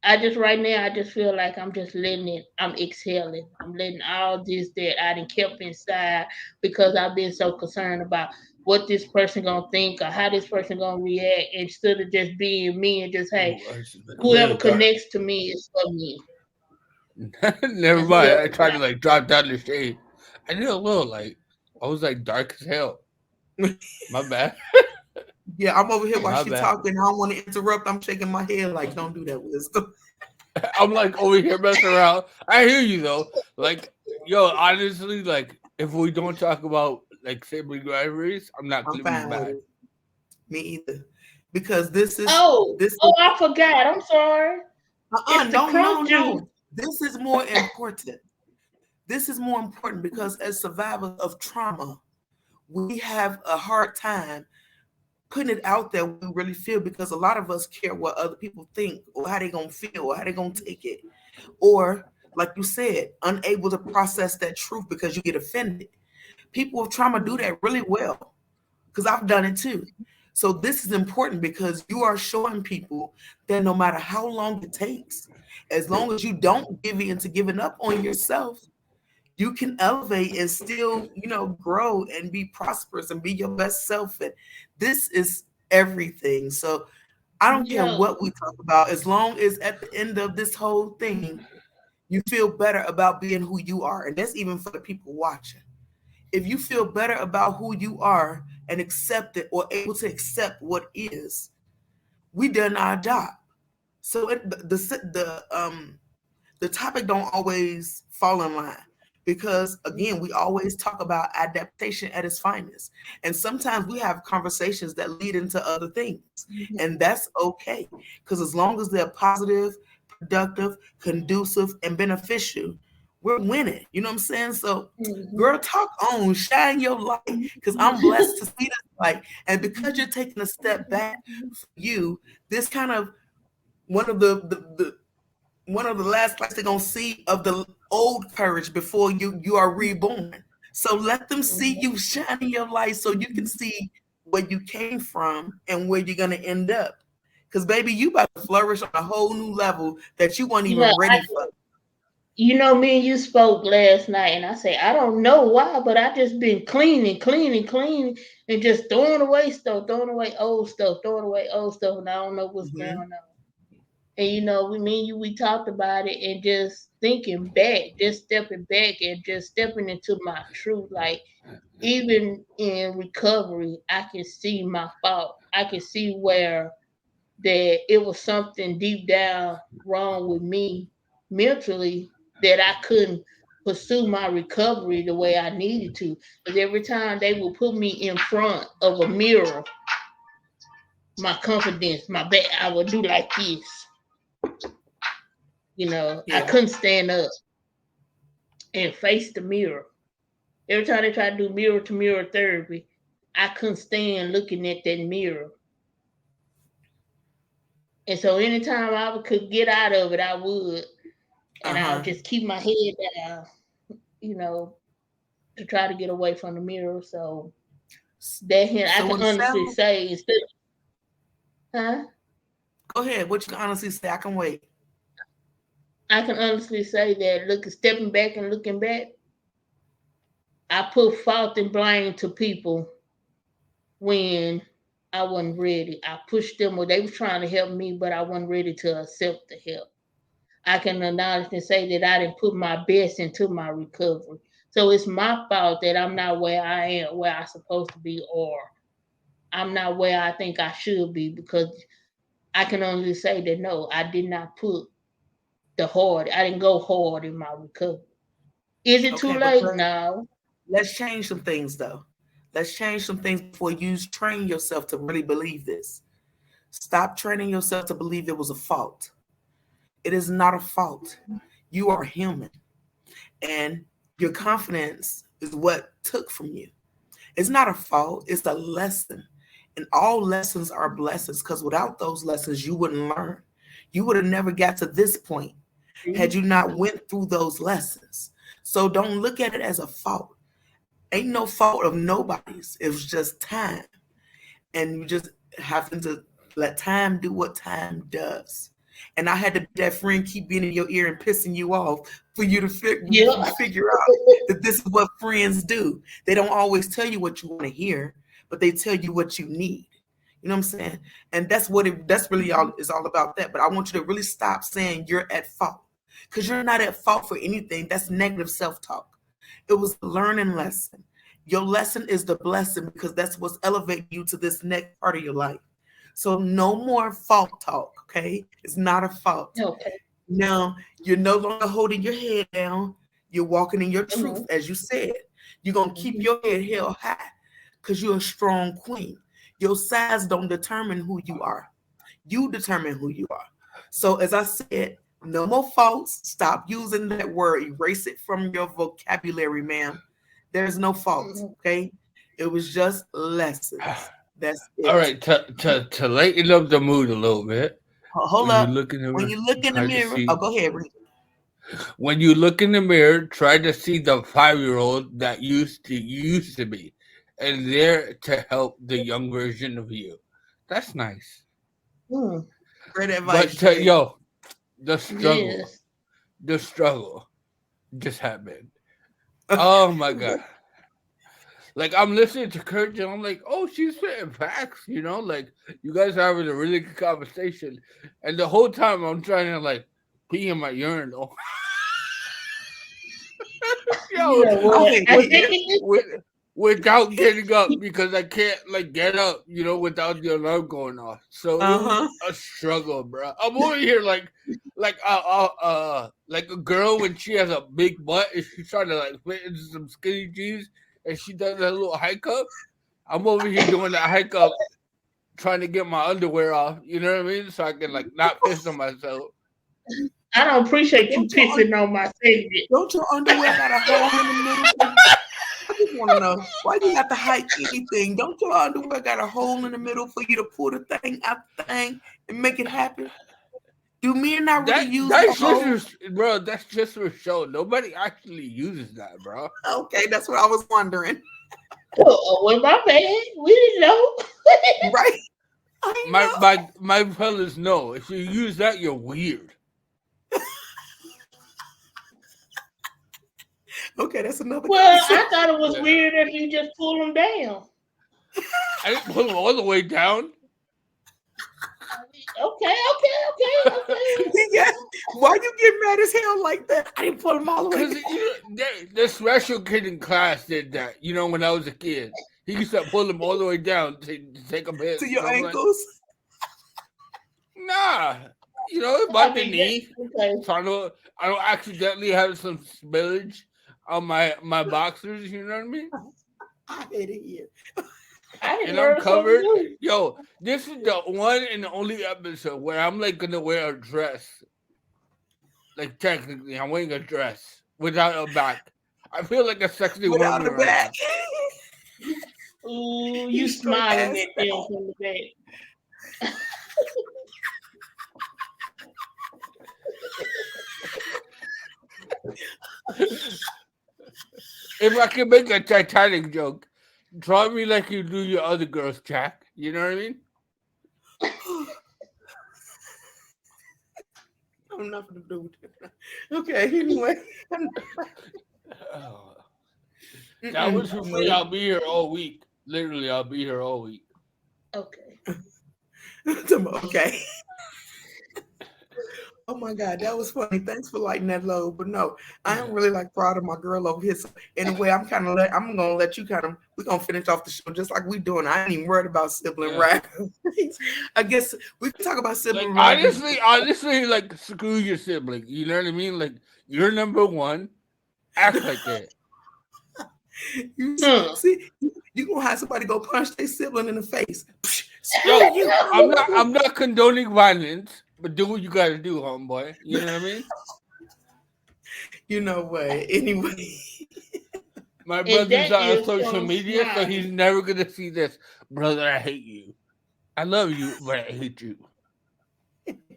I just right now I just feel like I'm just letting it. I'm exhaling. I'm letting all this that I done kept inside because I've been so concerned about what this person gonna think or how this person gonna react instead of just being me and just hey, Oh, it's like a whoever little dark. connects to me is for me. Never And mind. whoever I tried to like drop down the shade. I did a little like I was like dark as hell. My bad. Yeah, I'm over here while My she bad. talking. I don't want to interrupt. I'm shaking my head like, don't do that, wisdom. I'm like over here messing around. I hear you though. Like, yo, honestly, like if we don't talk about like sibling rivalries, I'm not I'm gonna be fine with mad. it. Me either. Because this is oh this oh is I forgot. I'm sorry. It's the no, crow no, juice. no. This is more important. This is more important because as survivors of trauma, we have a hard time putting it out there what we really feel because a lot of us care what other people think or how they gonna feel or how they gonna take it. Or like you said, unable to process that truth because you get offended. People with trauma do that really well because I've done it too. So this is important because you are showing people that no matter how long it takes, as long as you don't give in to giving up on yourself, you can elevate and still, grow and be prosperous and be your best self. And this is everything. So I don't care Yo, what we talk about, as long as at the end of this whole thing, you feel better about being who you are. And that's even for the people watching. If you feel better about who you are, and accept it, or able to accept what is, we done our job. So the topic don't always fall in line, because again, we always talk about adaptation at its finest, and sometimes we have conversations that lead into other things, and that's okay, because as long as they're positive, productive, conducive, and beneficial, we're winning. You know what I'm saying? So girl, talk on, shine your light, because I'm blessed to see this light, and because you're taking a step back for you, this kind of one of the one of the last lights they're gonna see of the old courage before you are reborn. So let them see you shining your light, so you can see where you came from and where you're gonna end up. Because baby, you about to flourish on a whole new level that you weren't You know, even ready for. me and you spoke last night, and I say I don't know why, but I just been cleaning, and just throwing away stuff, throwing away old stuff, throwing away old stuff, and I don't know what's going Hmm. on. And me and you, we talked about it, and just thinking back, just stepping back, and just stepping into my truth. Like even in recovery, I can see my fault. I can see where that it was something deep down wrong with me mentally, that I couldn't pursue my recovery the way I needed to. Because every time they would put me in front of a mirror, my confidence, my back, I would do like this. I Yeah. couldn't stand up and face the mirror. Every time they tried to do mirror to mirror therapy, I couldn't stand looking at that mirror. And so anytime I could get out of it, I would. And I would Uh-huh. just keep my head down, you know, to try to get away from the mirror. So that hint, I So can what it honestly sounds, say, instead, huh? go ahead. What you can honestly say, I can wait. I can honestly say that stepping back and looking back, I put fault and blame to people when I wasn't ready. I pushed them, or they were trying to help me, but I wasn't ready to accept the help. I can acknowledge and say that I didn't put my best into my recovery. So it's my fault that I'm not where I am, where I'm supposed to be, or I'm not where I think I should be, because I can only say that no, I did not put I didn't go hard in my recovery. Is it too Okay, but late? No. let's change some things though. Let's change some things before you train yourself to really believe this. Stop training yourself to believe it was a fault. It is not a fault. You are human, and your confidence is what took from you. It's not a fault, it's a lesson. And all lessons are blessings, because without those lessons, you wouldn't learn. You would have never got to this point had you not went through those lessons. So don't look at it as a fault. Ain't no fault of nobody's. It was just time. And you just having to let time do what time does. And I had to be that friend keep being in your ear and pissing you off for you to Yeah. figure out that this is what friends do. They don't always tell you what you want to hear, but they tell you what you need. You know what I'm saying? And that's really all is all about that. But I want you to really stop saying you're at fault, because you're not at fault for anything. That's negative self-talk. It was a learning lesson. Your lesson is the blessing, because that's what's elevating you to this next part of your life. So no more fault talk, okay? It's not a fault. Okay. Now, you're no longer holding your head down. You're walking in your truth, Mhm. as you said. You're going to keep your head held high, because you're a strong queen. Your size don't determine who you are. You determine who you are. So as I said, no more faults. Stop using that word. Erase it from your vocabulary, ma'am. There's no fault, Mhm. okay? It was just lessons. That's All it. right, to lighten up the mood a little bit, Hold when you up. look in the When mirror, you look in the try to mirror, oh, see. go ahead, read. When you look in the mirror, try to see the 5-year-old that used to be, and there to help the young version of you. That's nice. Mm. Great advice, But Jay. yo, the struggle, Yes. the struggle just happened. Oh my god! Like I'm listening to Kurt, and I'm like, oh, she's spitting facts. Like you guys are having a really good conversation, and the whole time I'm trying to like pee in my urinal. You Yo, know I what? think when we when without getting up because I can't like get up, without the alarm going off. So it was Uh-huh. a struggle, bro. I'm over here like a girl when she has a big butt and she's trying to like fit into some skinny jeans and she does that little hike up. I'm over here doing that hike up, trying to get my underwear off. You know what I mean? So I can like not piss on myself. I don't appreciate you Don't your, pissing on my segment. don't your underwear got a hole in the middle? I just want to know why you have to hike anything. Don't your underwear got a hole in the middle for you to pull the thing out the thing and make it happen? Do men not really use the That's hole? just bro. That's just for show. Nobody actually uses that, bro. Okay, that's what I was wondering. Well, my bad. We didn't know. Right? I know. My fellas know. If you use that, you're weird. Okay, that's another Well, concept. I thought it was weird if you just pull them down. I didn't pull them all the way down. Okay. Yeah. Why you get mad as hell like that? I didn't pull them all the way Because down. the special kid in class did that. When I was a kid, he used to pull them all the way down to take a piss. To your So I'm like, ankles. nah. About the mean, knee. okay. So I don't accidentally have some spillage on my boxers. You know what I mean? I hate it here. I didn't And I'm learn something covered. new. Yo, this is the one and the only episode where I'm like gonna wear a dress. Like technically, I'm wearing a dress without a back. I feel like a sexy Without woman a right back. Ooh, You you straight smiling ass at them from the back. If I can make a Titanic joke, draw me like you do your other girls, Jack. You know what I mean? I'm not gonna do it. Okay, anyway. Oh. That was for free. I'll be here all week. Literally, I'll be here all week. Okay. Okay. Oh my God, that was funny. Thanks for lighting that load. But no, I am really like proud of my girl over here. So in a way, I'm gonna let you we're gonna finish off the show just like we doing. I ain't even worried about sibling rivalries. I guess we can talk about sibling rivalries. Honestly, like screw your sibling. You know what I mean? Like you're number one. Act like it. You see, you gonna have somebody go punch their sibling in the face. Yo, I'm not condoning violence, but do what you gotta do, homeboy. You know what I mean? You know what? Anyway. My brother's on social media, so he's never gonna see this. Brother, I hate you. I love you, but I hate you.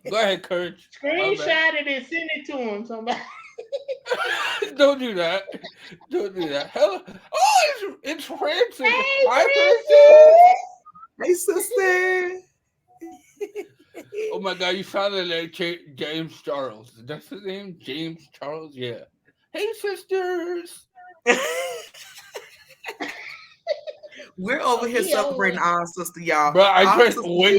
Go ahead, Courage. Screenshot it and send it to him, somebody. Don't do that. Don't do that. Hell, it's Francis. Hey, Hi, Francis. Hey, sister. Oh my God, you sounded like James Charles. That's his name? James Charles? Yeah. Hey, sisters. We're over here celebrating our sister, y'all. Bro, I Our drank way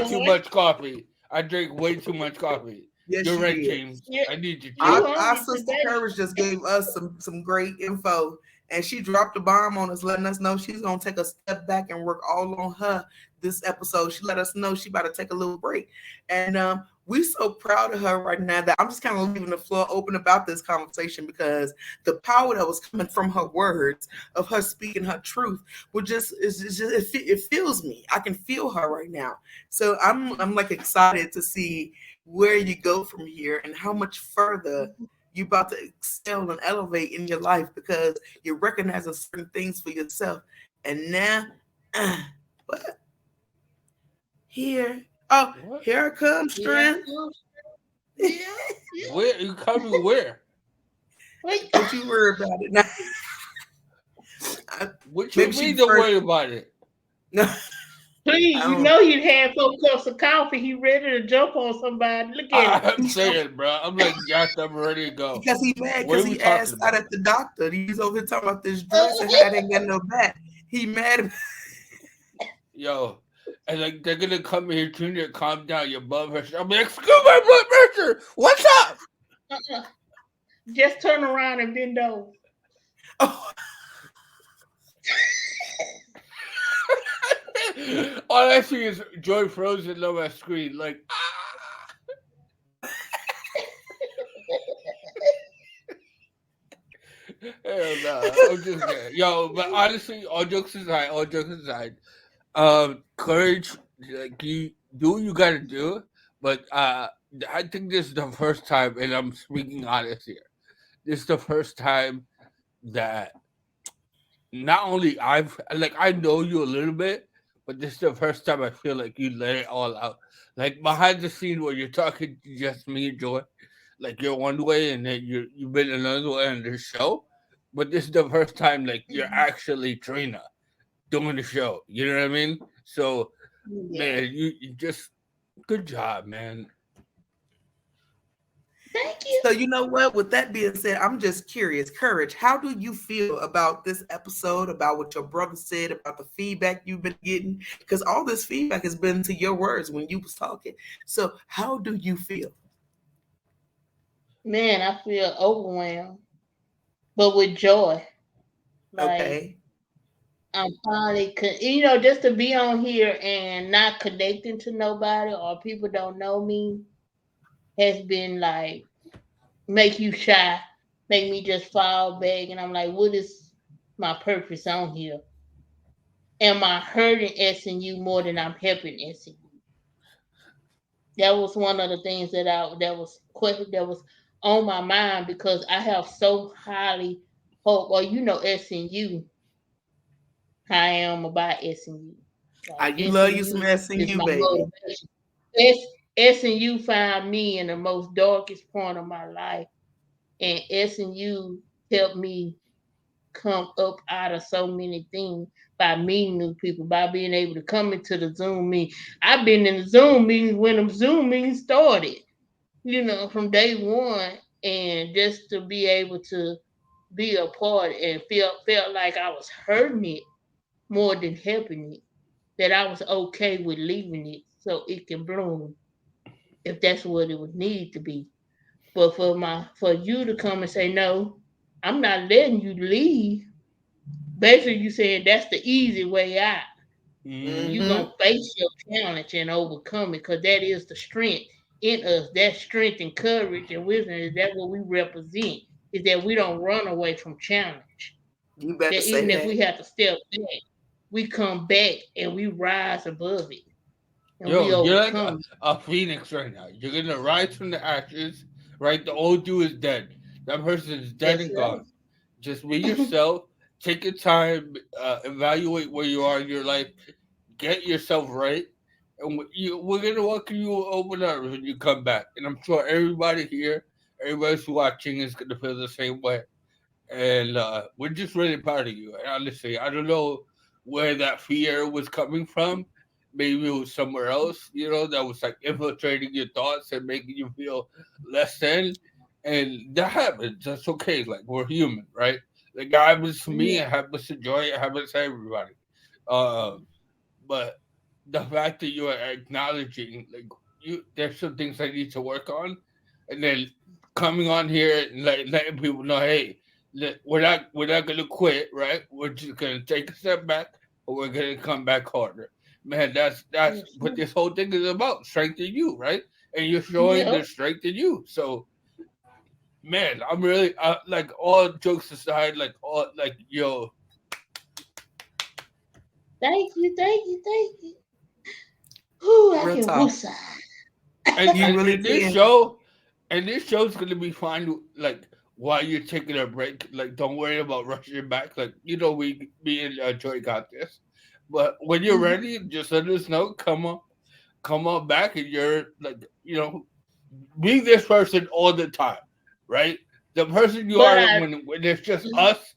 too much coffee. I drank way too much coffee. Yes, You're right, did. James. I need you. Our sister Courage just gave us some great info, and she dropped a bomb on us, letting us know she's gonna take a step back and work all on her this episode. She let us know she about to take a little break, and we're so proud of her right now that I'm just kind of leaving the floor open about this conversation because the power that was coming from her words of her speaking her truth it feels me. I can feel her right now, so I'm like excited to see where you go from here and how much further you're about to excel and elevate in your life because you're recognizing certain things for yourself. And now, what? Here I come, Strength. Yeah. Where you coming? Where? Don't you worry about it now. What you mean? Don't worry about it. No. Please, you know he had 4 cups of coffee. He ready to jump on somebody. Look at him. I'm saying, bro. I'm like, yes, I'm ready to go. Because he mad because he asked out at the doctor. He's over here talking about this dress and how they ain't got no back. He mad. Yo, and like they're gonna come here, Junior, calm down, your blood pressure. I'm like, excuse my blood pressure. What's up? Just turn around and bend over. Oh. All I see is Joy frozen on my screen, like, hell nah. I'm just kidding. Yo, but honestly, all jokes aside, courage, like you do what you gotta do, but I think this is the first time, and I'm speaking honest here. This is the first time that not only I know you a little bit, but this is the first time I feel like you let it all out. Like behind the scene where you're talking to just me and Joy, like you're one way and then you've been another way on the show. But this is the first time like you're actually Trina doing the show. You know what I mean? So Yeah. man, you just good job, man. Thank you. So you know what? With that being said, I'm just curious. Courage, how do you feel about this episode, about what your brother said, about the feedback you've been getting? Because all this feedback has been to your words when you was talking. So how do you feel? Man, I feel overwhelmed, but with joy. Like Okay. I'm finally, just to be on here and not connecting to nobody or people don't know me has been like make you shy, make me just fall back, and I'm like, what is my purpose on here? Am I hurting SNU more than I'm helping SNU? That was one of the things that was on my mind because I have so highly hope. Or SNU, how I am about SNU. Like You love you some SNU S and is U, my baby. motivation. SNU found me in the most darkest point of my life, and SNU helped me come up out of so many things by meeting new people, by being able to come into the Zoom meeting. I've been in the Zoom meetings when the Zoom meetings started, from day one, and just to be able to be a part and felt like I was hurting it more than helping it, that I was okay with leaving it so it can bloom if that's what it would need to be. But for you to come and say no, I'm not letting you leave. Basically, you saying that's the easy way out. Mm-hmm. You Mm-hmm. gonna face your challenge and overcome it, because that is the strength in us. That strength and courage and wisdom is that what we represent. Is that we don't run away from challenge. You better That even say if we that. have to step back, we come back and we rise above it and Yo, we you're like overcome it. a phoenix right now. You're gonna rise from the ashes, right? The old you is dead. That person is dead That's and right. gone. Just be yourself. Take your time. Evaluate where you are in your life. Get yourself right. And we're gonna welcome you with open arms when you come back. And I'm sure everybody here, everybody's watching, is gonna feel the same way. And we're just really proud of you. And honestly, I don't know where that fear was coming from. Maybe it was somewhere else, that was like infiltrating your thoughts and making you feel less than. And that happens. That's okay. Like we're human, right? Like it happens to me, Yeah. it happens to Joy, it happens to everybody. Uh, but the fact that you are acknowledging, like there's some things I need to work on, and then coming on here and like letting people know, hey, we're not gonna quit, right? We're just gonna take a step back, but we're gonna come back harder. Man, that's Yes, what sir. this whole thing is about, strengthening you, right? And you're showing the Yep. strength in you. So, man, I'm really like all jokes aside, like all like yo, Thank you, thank you, thank you. Whew, I Real can talk. woosah. and You and, really and this can. show And this show's gonna be fine, like while you're taking a break. Like, don't worry about rushing back. Like, we me and Joy got this. But when you're Mhm. ready, just let us know. Come on back, and you're like, be this person all the time, right? The person you But are I, when it's just us,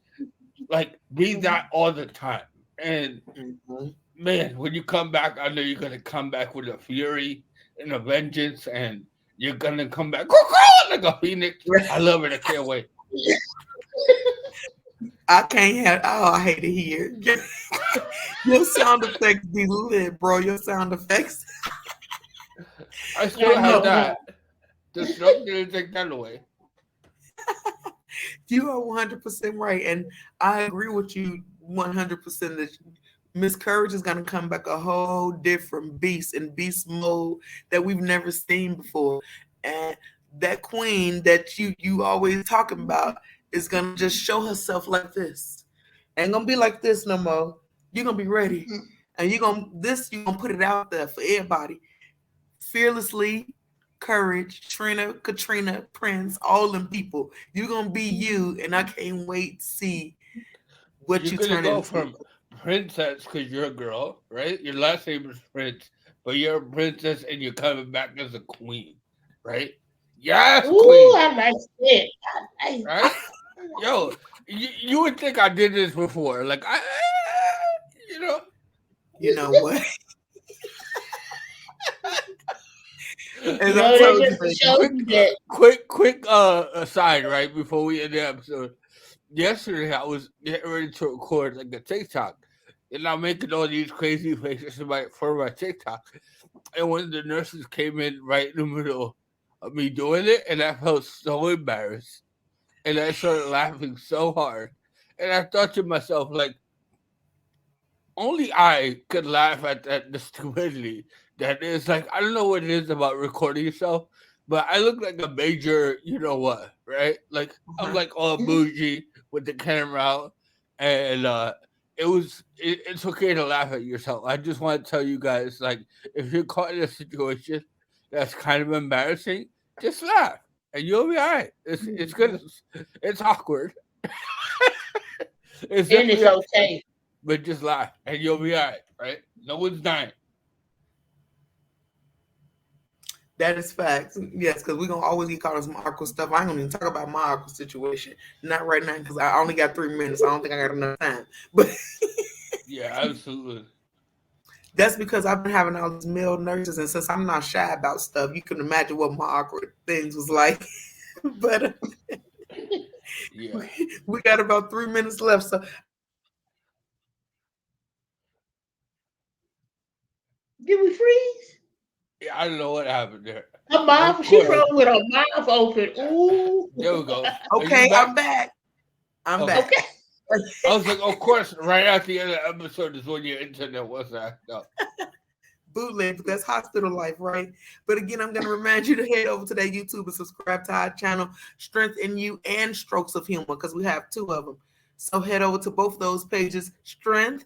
like be Mhm. that all the time. And Mhm. man, when you come back, I know you're gonna come back with a fury and a vengeance, and you're gonna come back like a phoenix. I love it. I can't wait. I can't have. Oh, I hate to hear. Your sound effects be lit, bro. Your sound effects. I I still have know, huh? that. The stroke didn't take that away. You are 100% right, and I agree with you 100%. That Miss Courage is gonna come back a whole different beast in beast mode that we've never seen before. And that queen that you always talking about is gonna just show herself like this. Ain't gonna be like this no more. You're gonna be ready. And you gonna put it out there for everybody. Fearlessly, Courage, Trina, Katrina, Prince, all them people. You're gonna be you, and I can't wait to see what You're you gonna turn go into. from princess because you're a girl, right? Your last name is Prince, but you're a princess and you're coming back as a queen, right? Yes, Ooh, queen, I like that. right? Yo, you would think I did this before, like you know. You know what? As I That told you, just to baby. show quick, you that. quick aside, right before we end the episode. Yesterday, I was getting ready to record like a TikTok, and I'm making all these crazy faces for my TikTok. And one of the nurses came in right in the middle of me doing it, and I felt so embarrassed, and I started laughing so hard, and I thought to myself, like, only I could laugh at that the stupidity that is. Like, I don't know what it is about recording yourself, but I look like a major, you know what, right? Like I'm Uh-huh. like all bougie with the camera out, and it's okay to laugh at yourself. I just want to tell you guys, like, if you're caught in a situation that's kind of embarrassing, just laugh and you'll be all right. It's good. It's awkward. It's And it's definitely, okay. but just laugh and you'll be all right, right? No one's dying. That is facts. Yes, because we're gonna always get caught on some awkward stuff. I ain't gonna even talk about my awkward situation. Not right now, because I only got 3 minutes. I don't think I got enough time. But Yeah, absolutely. that's because I've been having all these male nurses, and since I'm not shy about stuff, you can imagine what my awkward things was like. But Yeah. we got about 3 minutes left, so Did we freeze? Yeah, I don't know what happened there. Her Of mouth, she course. wrote with her mouth open. Ooh. There we go. Are you okay, I'm back? back. I'm Okay. back. Okay. I was like, of course, right at the end of the episode is when your internet was act up. Bootleg, but that's hospital life, right? But again, I'm going to remind you to head over to that YouTube and subscribe to our channel, Strength in You and Strokes of Humor, because we have two of them. So head over to both those pages, Strength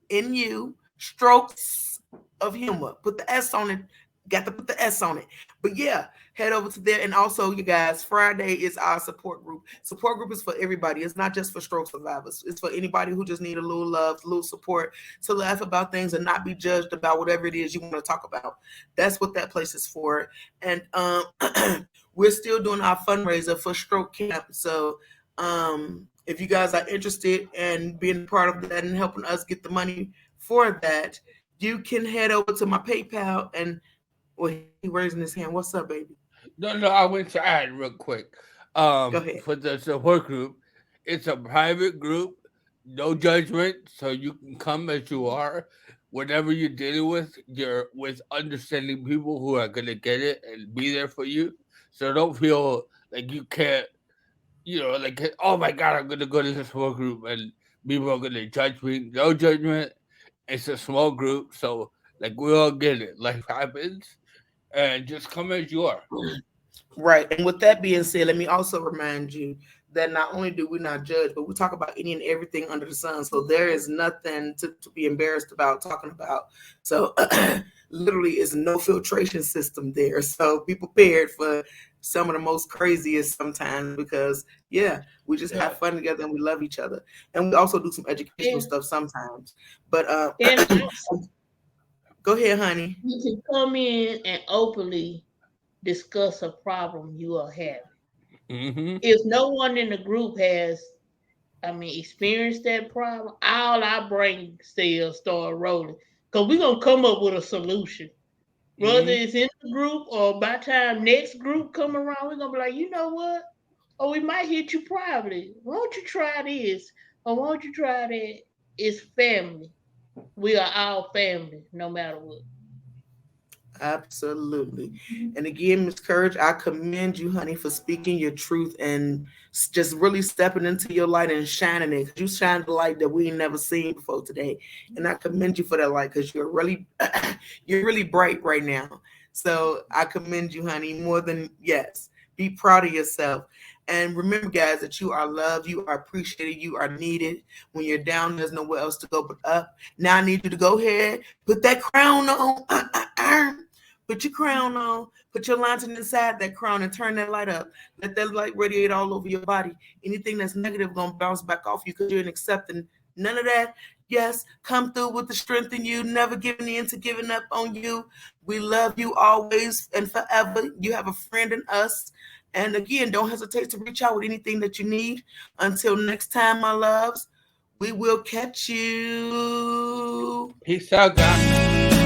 in You, Strokes of Humor. Put the S on it. Got to put the S on it. But yeah, head over to there. And also, you guys, Friday is our support group. Support group is for everybody. It's not just for stroke survivors. It's for anybody who just need a little love, a little support, to laugh about things and not be judged about whatever it is you want to talk about. That's what that place is for. And we're still doing our fundraiser for Stroke Camp. So if you guys are interested in being part of that and helping us get the money for that, you can head over to my PayPal and he raising his hand. What's up, baby? No, I went to add real quick. Go ahead. For the support group, it's a private group, no judgment, so you can come as you are. Whatever you're dealing with, you're with understanding people who are gonna get it and be there for you. So don't feel like you can't, like, oh my god, I'm gonna go to this support group and people are gonna judge me. No judgment. It's a small group, so like we all get it. Life happens, and just come as you are. Right. And with that being said, let me also remind you that not only do we not judge, but we talk about any and everything under the sun. So there is nothing to be embarrassed about talking about. So literally is no filtration system there. So be prepared for some of the most craziest sometimes because yeah, we just Yeah. have fun together and we love each other. And we also do some educational And, stuff sometimes. But and also, go ahead, honey. you can come in and openly discuss a problem you are having. Mm-hmm. If no one in the group has, experienced that problem, all our brain cells start rolling. Because we're going to come up with a solution. Whether Mm-hmm. it's in the group or by the time next group come around, we're going to be like, you know what? Or we might hit you privately. Why don't you try this? Or why don't you try that? It's family. We are all family, no matter what. Absolutely. And again, Miss Courage, I commend you, honey, for speaking your truth and just really stepping into your light and shining it. 'Cause you shine the light that we ain't never seen before today. And I commend you for that light because you're really you're really bright right now. So I commend you, honey, more than yes. Be proud of yourself. And remember, guys, that you are loved, you are appreciated, you are needed. When you're down, there's nowhere else to go but up. Now I need you to go ahead, put that crown on. Put your crown on, put your lantern inside that crown and turn that light up. Let that light radiate all over your body. Anything that's negative gonna bounce back off you because you're accepting none of that. Yes, come through with the strength in you, never giving in to giving up on you. We love you always and forever. You have a friend in us. And again, don't hesitate to reach out with anything that you need. Until next time, my loves, we will catch you. Peace out, guys.